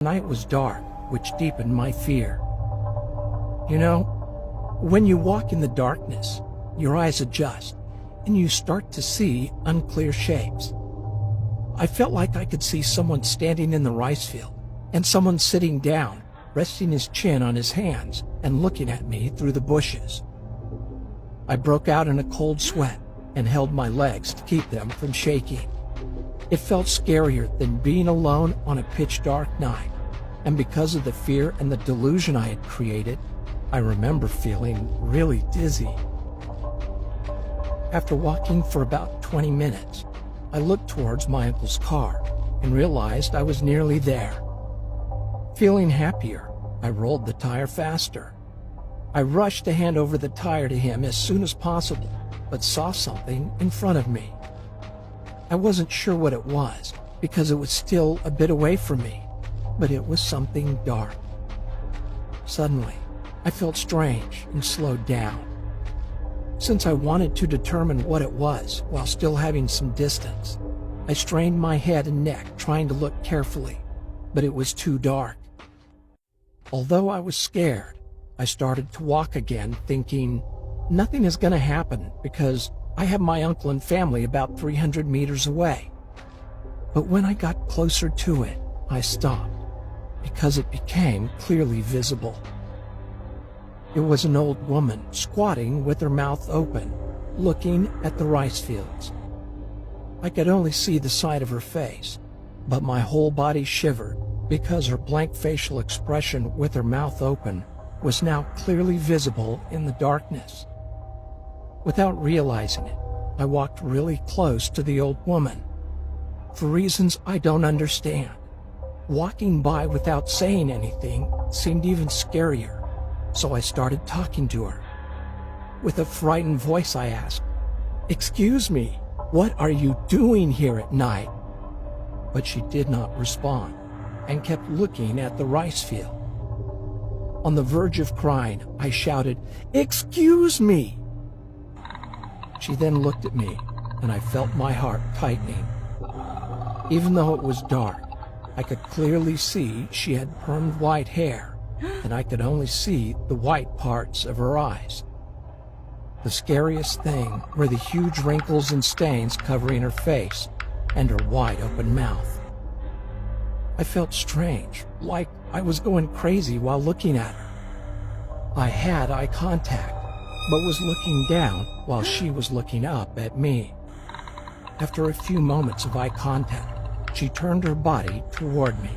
The night was dark, which deepened my fear. You know, when you walk in the darkness, your eyes adjust, and you start to see unclear shapes. I felt like I could see someone standing in the rice field, and someone sitting down, resting his chin on his hands and looking at me through the bushes. I broke out in a cold sweat and held my legs to keep them from shaking. It felt scarier than being alone on a pitch-dark night, and because of the fear and the delusion I had created, I remember feeling really dizzy. After walking for about 20 minutes, I looked towards my uncle's car and realized I was nearly there. Feeling happier, I rolled the tire faster. I rushed to hand over the tire to him as soon as possible, but saw something in front of me. I wasn't sure what it was because it was still a bit away from me, but it was something dark. Suddenly, I felt strange and slowed down. Since I wanted to determine what it was while still having some distance, I strained my head and neck trying to look carefully, but it was too dark. Although I was scared, I started to walk again, thinking, nothing is going to happen because I have my uncle and family about 300 meters away. But when I got closer to it, I stopped because it became clearly visible. It was an old woman squatting with her mouth open, looking at the rice fields. I could only see the side of her face, but my whole body shivered because her blank facial expression with her mouth open was now clearly visible in the darkness. Without realizing it, I walked really close to the old woman. For reasons I don't understand, walking by without saying anything seemed even scarier, so I started talking to her. With a frightened voice I asked, "Excuse me, what are you doing here at night?" But she did not respond and kept looking at the rice field. On the verge of crying, I shouted, "Excuse me!" She then looked at me, and I felt my heart tightening. Even though it was dark, I could clearly see she had permed white hair, and I could only see the white parts of her eyes. The scariest thing were the huge wrinkles and stains covering her face and her wide-open mouth. I felt strange, like I was going crazy while looking at her. I had eye contact, but was looking down while she was looking up at me. After a few moments of eye contact, she turned her body toward me.